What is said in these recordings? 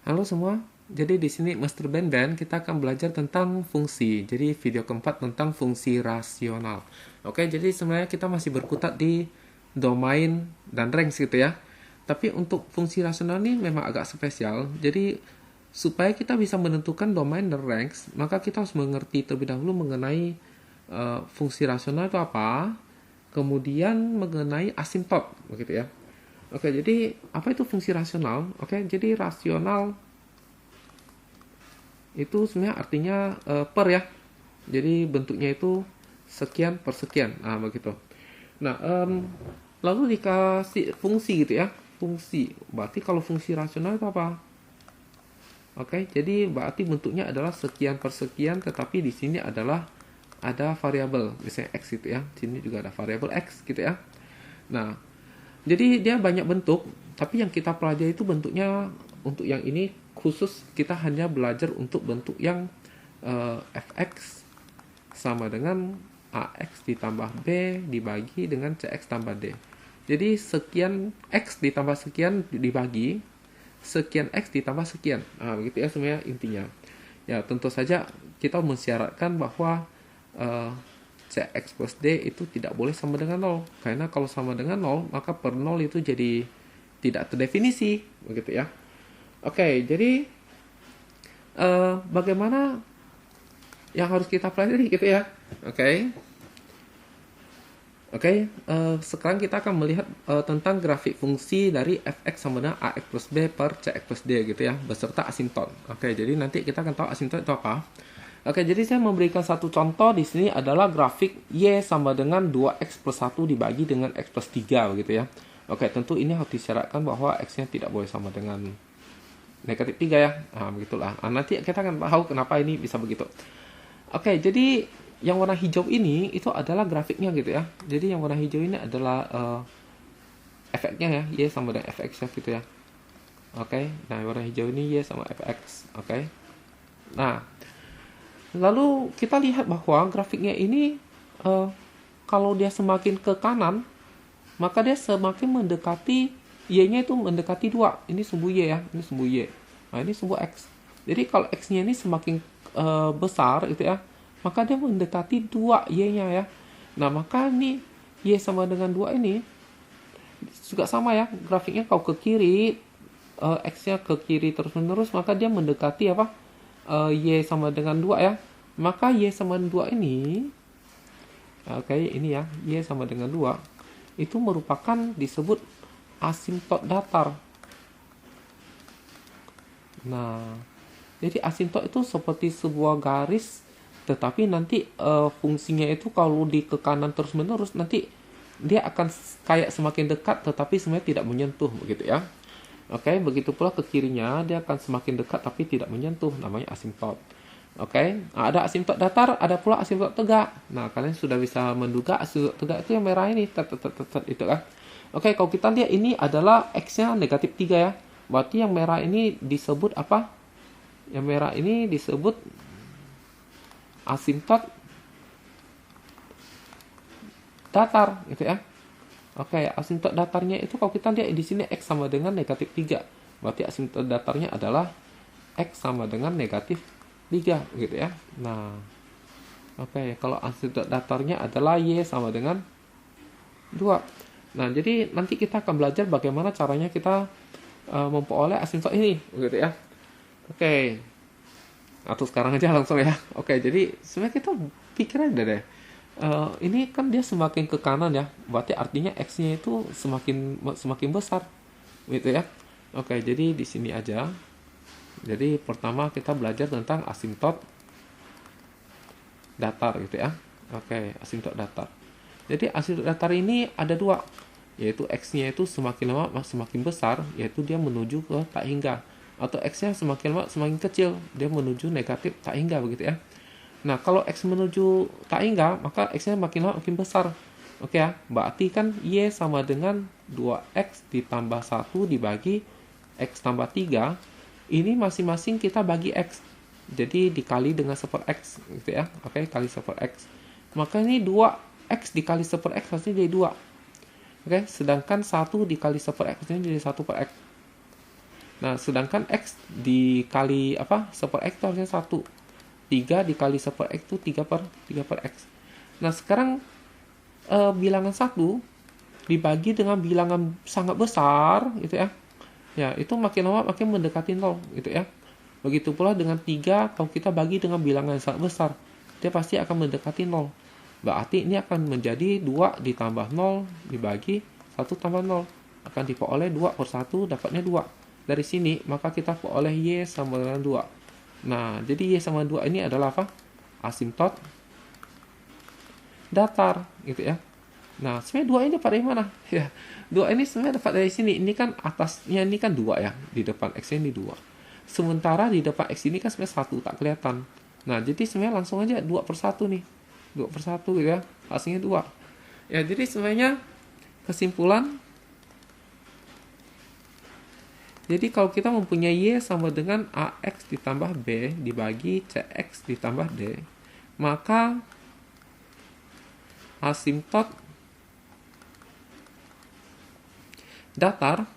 Halo semua. Jadi di sini Master Ben Ben kita akan belajar tentang fungsi. Jadi video keempat tentang fungsi rasional. Oke, jadi sebenarnya kita masih berkutat di domain dan range gitu ya. Tapi untuk fungsi rasional ini memang agak spesial. Jadi supaya kita bisa menentukan domain dan range, maka kita harus mengerti terlebih dahulu mengenai fungsi rasional itu apa, kemudian mengenai asimtot begitu ya. Oke, jadi apa itu fungsi rasional? Oke, jadi rasional itu sebenarnya artinya per ya. Jadi bentuknya itu sekian per sekian. Nah, begitu. Nah, lalu dikasih fungsi gitu ya. Fungsi. Berarti kalau fungsi rasional itu apa? Oke, jadi berarti bentuknya adalah sekian per sekian, tetapi di sini adalah ada variabel, misalnya x gitu ya. Di sini juga ada variabel x gitu ya. Nah, jadi dia banyak bentuk, tapi yang kita pelajari itu bentuknya untuk yang ini khusus kita hanya belajar untuk bentuk yang fx sama dengan ax ditambah b dibagi dengan cx tambah d. Jadi sekian x ditambah sekian dibagi sekian x ditambah sekian. Nah, begitu ya sebenarnya intinya. Ya, tentu saja kita mensyaratkan bahwa cx plus d itu tidak boleh sama dengan 0. Karena kalau sama dengan 0, maka per 0 itu jadi tidak terdefinisi. Begitu ya. Oke, jadi bagaimana yang harus kita pelajari gitu ya. Oke, sekarang kita akan melihat tentang grafik fungsi dari fx sama dengan ax plus b per cx plus d gitu ya, beserta asimtot. Oke, jadi nanti kita akan tahu asimtot itu apa. Oke, jadi saya memberikan satu contoh di sini adalah grafik y sama dengan 2x plus 1 dibagi dengan x plus 3 begitu ya. Oke, tentu ini harus disyaratkan bahwa x-nya tidak boleh sama dengan negatif 3 ya. Nah, begitulah. Nah, nanti kita akan tahu kenapa ini bisa begitu. Oke, jadi yang warna hijau ini itu adalah grafiknya gitu ya. Jadi yang warna hijau ini adalah efeknya ya, y sama dengan fx ya gitu ya. Oke, nah warna hijau ini y sama fx. Oke. Nah, lalu kita lihat bahwa grafiknya ini kalau dia semakin ke kanan, maka dia semakin mendekati y-nya itu mendekati 2. Ini sumbu y ya, ini sumbu y. Nah, ini sumbu x. Jadi kalau x-nya ini semakin besar gitu ya, maka dia mendekati 2 y-nya ya. Nah, maka ini y sama dengan 2 ini juga sama ya, grafiknya kalau ke kiri, x-nya ke kiri terus-menerus, maka dia mendekati apa? Y sama dengan 2 ya. Maka y sama dengan 2 ini, oke, ini ya, y sama dengan 2, itu merupakan disebut asimtot datar. Nah, jadi asimtot itu seperti sebuah garis, tetapi nanti fungsinya itu kalau di ke kanan terus menerus, nanti dia akan kayak semakin dekat tetapi sebenarnya tidak menyentuh begitu ya. Oke, begitu pula ke kirinya dia akan semakin dekat tapi tidak menyentuh, namanya asimtot. Oke, nah, ada asimtot datar, ada pula asimtot tegak. Nah, kalian sudah bisa menduga asimtot tegak itu yang merah ini, itu kan. Oke, kalau kita lihat ini adalah x-nya negatif 3 ya. Berarti yang merah ini disebut apa? Yang merah ini disebut asimtot datar gitu ya. Oke, asimtot datarnya itu kalau kita lihat di sini x sama dengan negatif 3. Berarti asimtot datarnya adalah x sama dengan negatif 3 gitu ya. Nah, oke, kalau asimtot datarnya adalah y sama dengan 2. Nah, jadi nanti kita akan belajar bagaimana caranya kita memperoleh asimtot ini gitu ya. Oke. Atau sekarang aja langsung ya. Oke, jadi sebenarnya kita pikir aja deh. Ini kan dia semakin ke kanan ya, berarti artinya x-nya itu semakin besar, gitu ya. Oke, jadi di sini aja. Jadi pertama kita belajar tentang asimtot datar gitu ya. Oke, asimtot datar. Jadi asimtot datar ini ada 2, yaitu x-nya itu semakin lama semakin besar, yaitu dia menuju ke tak hingga, atau x-nya semakin lama semakin kecil, dia menuju negatif tak hingga begitu ya. Nah, kalau x menuju tak hingga, maka x-nya makin lama makin besar. Oke ya, berarti kan y sama dengan 2x ditambah 1 dibagi x tambah 3. Ini masing-masing kita bagi x. Jadi dikali dengan 1/x gitu ya. Oke, kali 1/x. Maka ini 2x dikali 1/x hasilnya jadi 2. Oke, sedangkan 1 dikali 1/x hasilnya jadi 1/x. Nah, sedangkan X dikali apa? 1/X itu harusnya 1. 3 dikali 1/X itu 3/X. Nah, sekarang bilangan 1 dibagi dengan bilangan sangat besar gitu ya. Ya, itu makin lama makin mendekati 0 gitu ya. Begitu pula dengan 3, kalau kita bagi dengan bilangan yang sangat besar, dia pasti akan mendekati 0. Berarti ini akan menjadi 2 ditambah 0 dibagi 1 tambah 0. Akan diperoleh 2/1, dapatnya 2. Dari sini, maka kita peroleh Y sama dengan 2. Nah, jadi Y sama 2 ini adalah apa? Asimtot datar, gitu ya. Nah, sebenarnya 2 ini dapat dari mana? Ya, 2 ini sebenarnya dapat dari sini. Ini kan atasnya ini kan 2 ya. Di depan X ini 2. Sementara di depan X ini kan sebenarnya 1, tak kelihatan. Nah, jadi sebenarnya langsung aja 2/1 nih. 2/1 gitu ya. Hasilnya 2. Ya, jadi sebenarnya kesimpulan, jadi kalau kita mempunyai Y sama dengan AX ditambah B dibagi CX ditambah D, maka asimtot datar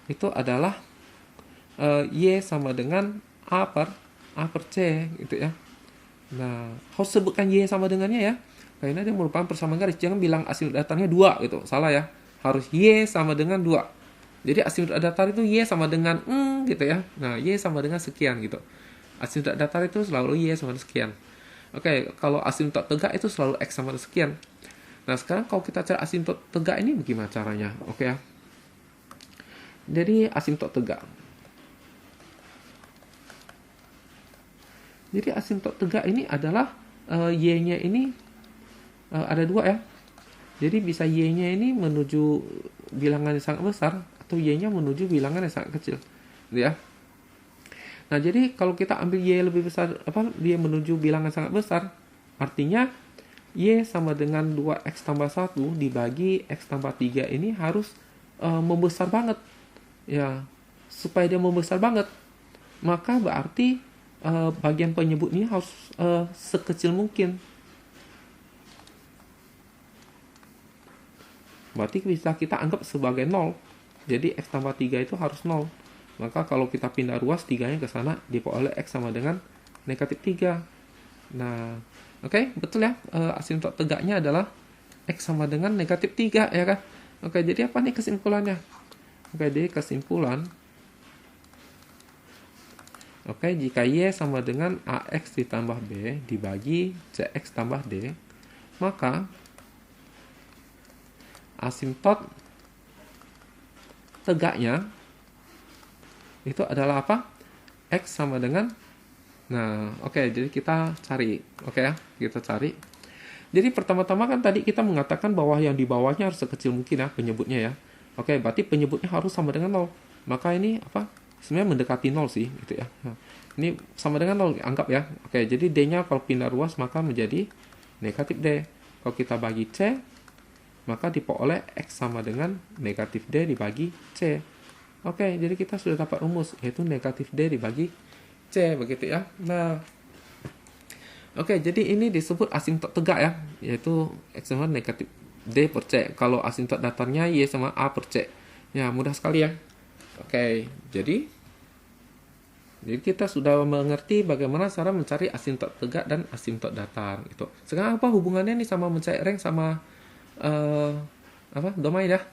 itu adalah Y sama dengan A per C gitu ya. Nah, harus sebutkan Y sama dengannya ya. Karena dia merupakan persamaan garis. Jangan bilang asimtot datarnya 2 gitu. Salah ya. Harus Y sama dengan 2. Jadi asimtot datar itu Y sama dengan gitu ya. Nah, Y sama dengan sekian gitu. Asimtot datar itu selalu Y sama dengan sekian. Oke, kalau asimtot tegak itu selalu X sama dengan sekian. Nah, sekarang kalau kita cari asimtot tegak ini bagaimana caranya? Oke ya. Jadi asimtot tegak. Jadi asimtot tegak ini adalah Y-nya ini ada 2 ya. Jadi bisa Y-nya ini menuju bilangan yang sangat besar atau Y-nya menuju bilangan yang sangat kecil. Gitu ya. Nah, jadi kalau kita ambil Y lebih besar, dia menuju bilangan sangat besar, artinya Y sama dengan 2X tambah 1 dibagi X tambah 3 ini harus membesar banget. Ya, supaya dia membesar banget, maka berarti bagian penyebutnya harus sekecil mungkin. Berarti bisa kita anggap sebagai 0. Jadi X tambah 3 itu harus 0. Maka kalau kita pindah ruas 3-nya ke sana, diperoleh X sama dengan negatif 3. Nah, oke, betul ya. Asimtot tegaknya adalah X sama dengan negatif 3, ya kan? Oke, jadi apa nih kesimpulannya? Oke, jadi kesimpulan, oke, jika Y sama dengan AX ditambah B dibagi CX tambah D, maka asimtot tegaknya itu adalah apa? X sama dengan, nah, oke, jadi kita cari, oke ya, kita cari. Jadi pertama-tama kan tadi kita mengatakan bahwa yang di bawahnya harus sekecil mungkin ya penyebutnya ya. Oke, berarti penyebutnya harus sama dengan 0. Maka ini apa? Sebenarnya mendekati 0 sih, gitu ya. Nah, ini sama dengan 0, anggap ya. Oke, jadi D-nya kalau pindah ruas maka menjadi negatif D. Kalau kita bagi C, maka diperoleh X sama dengan negatif D dibagi C. Oke, jadi kita sudah dapat rumus, yaitu negatif D dibagi C, begitu ya. Nah, oke, jadi ini disebut asimtot tegak ya, yaitu X sama negatif D per C. Kalau asimtot datarnya Y sama A per C. Ya, mudah sekali ya. Oke, jadi kita sudah mengerti bagaimana cara mencari asimtot tegak dan asimtot datar gitu. Sekarang apa hubungannya nih sama mencari rank sama domain ya?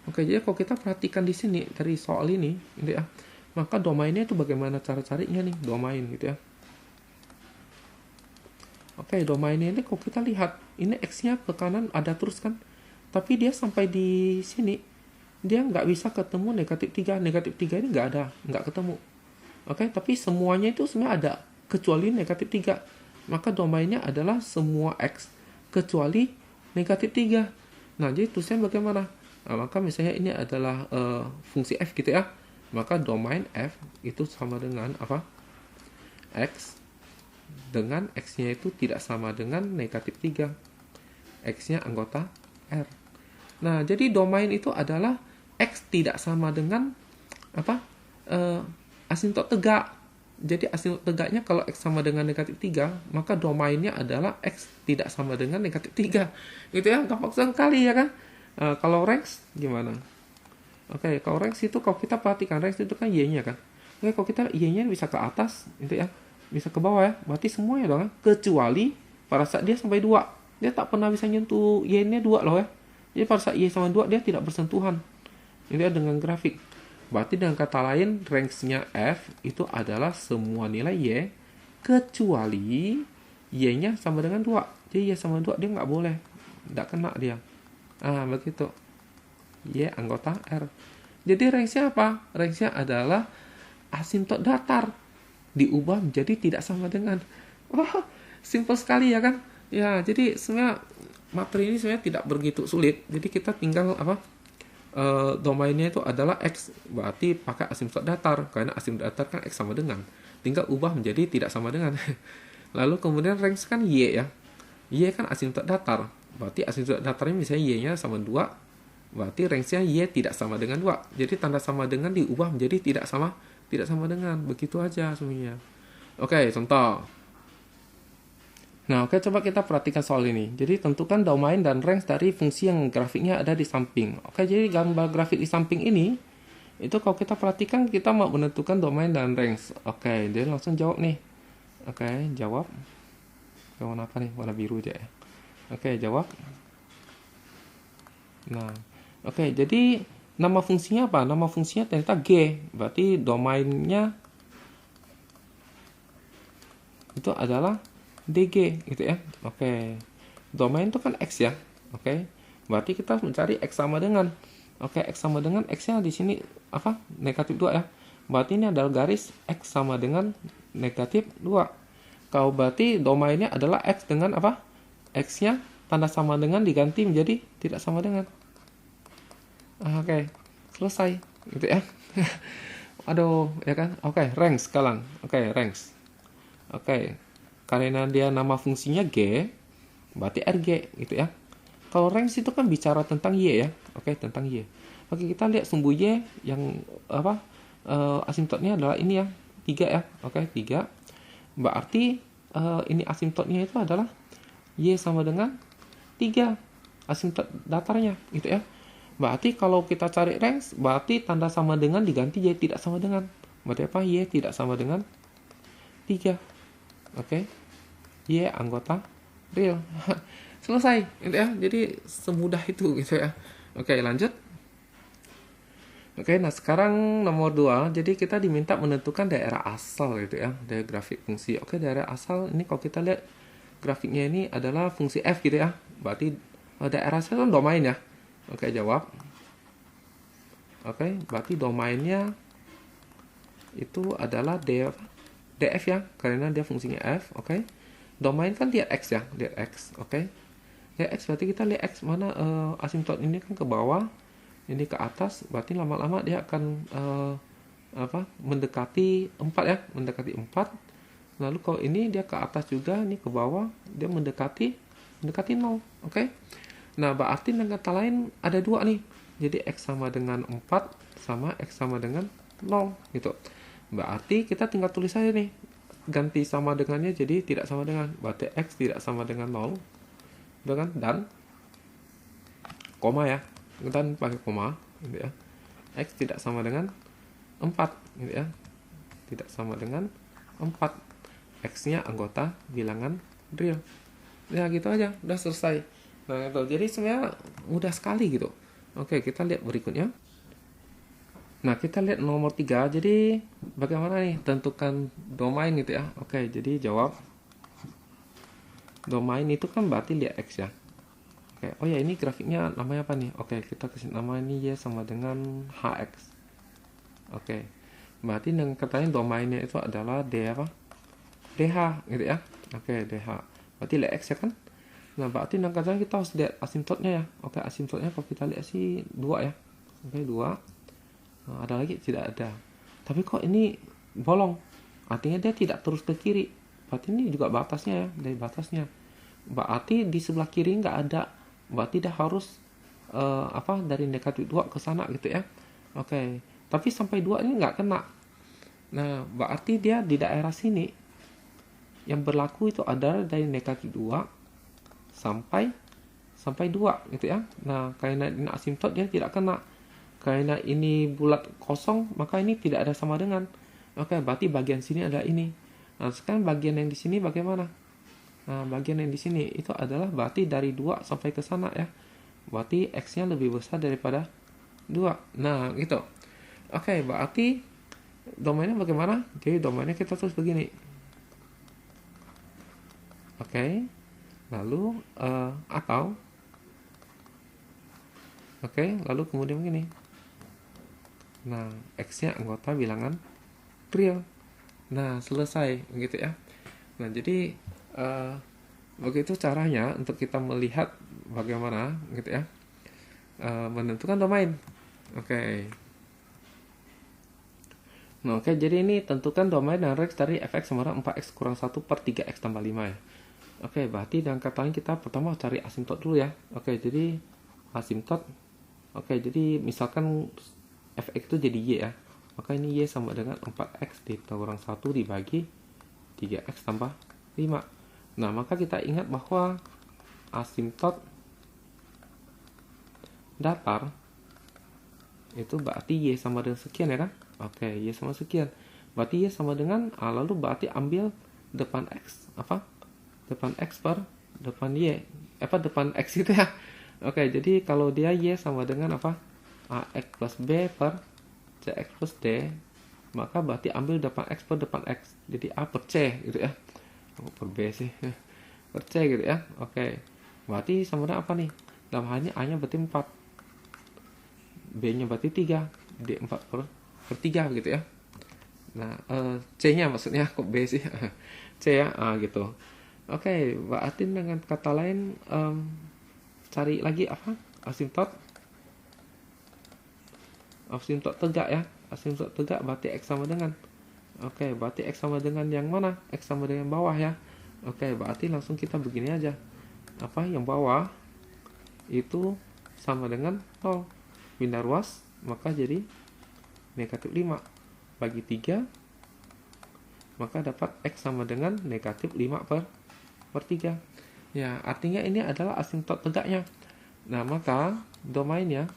Oke, jadi kalau kita perhatikan di sini dari soal ini gitu ya. Maka domainnya itu bagaimana cara carinya nih, domain gitu ya. Oke, domainnya ini kalau kita lihat, ini X-nya ke kanan ada terus kan. Tapi dia sampai di sini, dia nggak bisa ketemu negatif 3. Negatif 3 ini nggak ada, nggak ketemu. Oke, tapi semuanya itu sebenarnya ada, kecuali negatif 3. Maka domainnya adalah semua X, kecuali negatif 3. Nah, jadi tulisnya bagaimana? Nah, maka misalnya ini adalah fungsi F gitu ya. Maka domain F itu sama dengan apa? X dengan X-nya itu tidak sama dengan negatif 3. X-nya anggota R. Nah, jadi domain itu adalah X tidak sama dengan apa? Asimtot tegak. Jadi asimtot tegaknya kalau X sama dengan negatif 3, maka domainnya adalah X tidak sama dengan negatif 3. Gitu ya, gampang sekali ya kan? Kalau range gimana? Oke, kalau range itu kalau kita perhatikan range itu kan y-nya kan. Oke, kalau kita y-nya bisa ke atas itu ya, bisa ke bawah ya. Berarti semuanya dong kan. Kecuali pada saat dia sampai 2. Dia tak pernah bisa nyentuh y-nya 2 loh ya. Jadi pada saat y sama 2 dia tidak bersentuhan. Ini ya dengan grafik. Berarti dengan kata lain range-nya f itu adalah semua nilai y kecuali y-nya sama dengan 2. Jadi y sama 2 dia nggak boleh. Nggak kena dia. Begitu. Y anggota R. Jadi range-nya apa? Range-nya adalah asimtot datar diubah menjadi tidak sama dengan. Wah, simple sekali ya kan? Ya, jadi sebenarnya materi ini sebenarnya tidak begitu sulit. Jadi kita tinggal domainnya itu adalah X, berarti pakai asimtot datar karena asimtot datar kan X sama dengan. Tinggal ubah menjadi tidak sama dengan. Lalu kemudian range kan Y ya. Y kan asimtot datar. Berarti asimtot datarnya misalnya Y-nya sama 2. Berarti range-nya Y tidak sama dengan 2. Jadi tanda sama dengan diubah menjadi tidak sama dengan. Begitu aja semuanya. Oke, contoh. Nah, oke, coba kita perhatikan soal ini. Jadi tentukan domain dan range dari fungsi yang grafiknya ada di samping. Oke, jadi gambar grafik di samping ini itu kalau kita perhatikan kita mau menentukan domain dan range. Oke, dia langsung jawab nih. Oke, jawab. Warna apa nih? Warna biru aja ya. Oke, jawab. Nah, oke, jadi nama fungsinya apa? Nama fungsinya ternyata G. Berarti domainnya itu adalah DG gitu ya. Oke. Domain itu kan X ya. Oke. Berarti kita harus mencari X sama dengan. Oke, X sama dengan X-nya di sini apa? Negatif 2 ya. Berarti ini adalah garis X sama dengan negatif 2. Kalau berarti domainnya adalah X dengan apa? X-nya tanda sama dengan diganti menjadi tidak sama dengan. Oke, selesai gitu ya. Aduh, ya kan? Oke, range sekarang. Oke, range. Oke, karena dia nama fungsinya G, berarti RG gitu ya. Kalau range itu kan bicara tentang Y ya. Oke, tentang Y. Oke, kita lihat sumbu Y yang apa? Asimtotnya adalah ini ya, 3 ya. Oke, 3. Berarti ini asimtotnya itu adalah Y sama dengan 3. Asimtot datarnya gitu ya. Berarti kalau kita cari range, berarti tanda sama dengan diganti Y tidak sama dengan. Berarti apa? Y tidak sama dengan 3. Oke. Y anggota real. Selesai gitu ya. Jadi semudah itu gitu ya. Oke, lanjut. Oke, nah sekarang nomor 2. Jadi kita diminta menentukan daerah asal gitu ya. Dari grafik fungsi. Oke, daerah asal ini kalau kita lihat grafiknya ini adalah fungsi F gitu ya. Berarti daerah asal kan domain ya. Oke, jawab. Oke, berarti domainnya itu adalah DF ya, karena dia fungsinya F. Oke, domain kan dia X ya, dia X. Oke, dia X berarti kita lihat X mana asimtot ini kan ke bawah, ini ke atas. Berarti lama-lama dia akan mendekati 4 ya, mendekati 4. Lalu kalau ini dia ke atas juga, ini ke bawah, dia mendekati 0. Oke. Nah, berarti dengan kata lain ada 2 nih. Jadi X sama dengan 4 sama X sama dengan 0 gitu. Berarti kita tinggal tulis aja nih. Ganti sama dengannya jadi tidak sama dengan. Berarti X tidak sama dengan 0. Dengan dan koma ya. Dan pakai koma gitu ya. X tidak sama dengan 4 gitu ya. Tidak sama dengan 4. X-nya anggota bilangan real. Ya gitu aja, udah selesai. Nah, itu. Jadi sebenarnya mudah sekali gitu. Oke, kita lihat berikutnya. Nah, kita lihat nomor 3. Jadi, bagaimana nih tentukan domain gitu ya. Oke, jadi jawab. Domain itu kan berarti lihat X ya. Oke, oh ya ini grafiknya namanya apa nih? Oke, kita kasih nama ini Y sama dengan HX. Oke, berarti dengan katanya domainnya itu adalah DH gitu ya. Oke, DH. Berarti lihat X ya kan? Nah, berarti kadang kita harus lihat asimtotnya ya. Oke, asimtotnya kalau kita lihat sih 2 ya. Oke, 2. Nah, ada lagi? Tidak ada. Tapi kok ini bolong? Artinya dia tidak terus ke kiri. Berarti ini juga batasnya ya, dari batasnya. Berarti di sebelah kiri nggak ada. Berarti dia harus dari negatif 2 ke sana gitu ya. Oke. Tapi sampai 2 ini nggak kena. Nah, berarti dia di daerah sini yang berlaku itu adalah dari negatif 2 sampai 2 gitu ya. Nah, karena ini asimtot dia tidak kena. Karena ini bulat kosong, maka ini tidak ada sama dengan. Oke, berarti bagian sini adalah ini. Nah, sekarang bagian yang di sini bagaimana? Nah, bagian yang di sini itu adalah berarti dari 2 sampai ke sana ya. Berarti X-nya lebih besar daripada 2. Nah, gitu. Oke, berarti domainnya bagaimana? Jadi domainnya kita tulis begini. Oke. Lalu atau oke, lalu kemudian begini. Nah, X-nya anggota bilangan real. Nah, selesai gitu ya. Nah, jadi begitu caranya untuk kita melihat bagaimana gitu ya menentukan domain. Oke. Nah, oke, jadi ini tentukan domain dan range dari fx sama dengan 4x kurang 1 per 3x tambah 5 ya. Oke, berarti dengan kata lain kita pertama cari asimtot dulu ya. Oke, jadi asimtot. Oke, jadi misalkan fx itu jadi y ya. Maka ini y sama dengan 4x dikurang 1 dibagi 3x tambah 5. Nah, maka kita ingat bahwa asimtot datar itu berarti y sama dengan sekian ya kan? Oke, y sama sekian. Berarti y sama dengan lalu berarti ambil depan x apa? Depan x per depan y. Depan x itu ya. Oke, jadi kalau dia y sama dengan apa? Ax plus b per cx plus d, maka berarti ambil depan x per depan x. Jadi a per c gitu ya. Per b sih. Per c gitu ya. Oke. Berarti sama dengan apa nih? Dalam hal ini a-nya berarti 4. B-nya berarti 3. D 4 per 3 gitu ya. Nah, C-nya maksudnya kok B sih? C ya, gitu. Oke, berarti dengan kata lain cari lagi apa? Asimtot tegak ya. Asimtot tegak berarti X sama dengan. Oke, berarti X sama dengan yang mana? X sama dengan bawah ya. Oke, berarti langsung kita begini aja. Apa yang bawah itu sama dengan 0. Pindah ruas, maka jadi negatif 5 bagi 3, maka dapat X sama dengan negatif 5 per 3. Ya, artinya ini adalah asimtot tegaknya. Nah, maka domainnya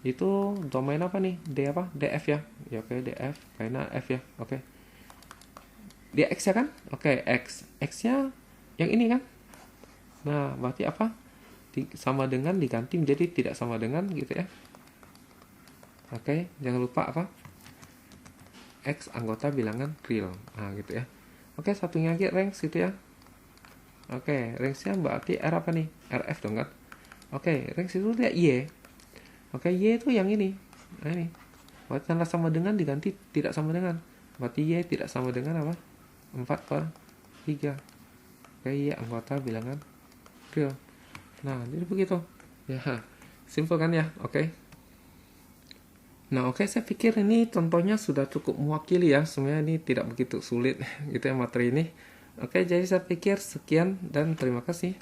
itu domain apa nih? D apa? DF ya. Ya, oke, DF karena F ya. Oke. Dia X ya kan? Oke, X. X-nya yang ini kan? Nah, berarti apa? Sama dengan diganti menjadi tidak sama dengan gitu ya. Oke, jangan lupa apa? X anggota bilangan real. Nah, gitu ya. Oke, satunya lagi range gitu ya. Oke, range-nya berarti R apa nih? RF dong kan? Oke, range itu lihat Y. Oke, Y itu yang ini. Nah, ini. Berarti tanda sama dengan diganti tidak sama dengan. Berarti Y tidak sama dengan apa? 4 per 3. Oke, Y anggota bilangan real. Nah, jadi begitu. Ya, simpel kan ya? Oke. Nah, oke, saya pikir ini contohnya sudah cukup mewakili ya. Sebenarnya ini tidak begitu sulit gitu ya materi ini. Oke, jadi saya pikir sekian dan terima kasih.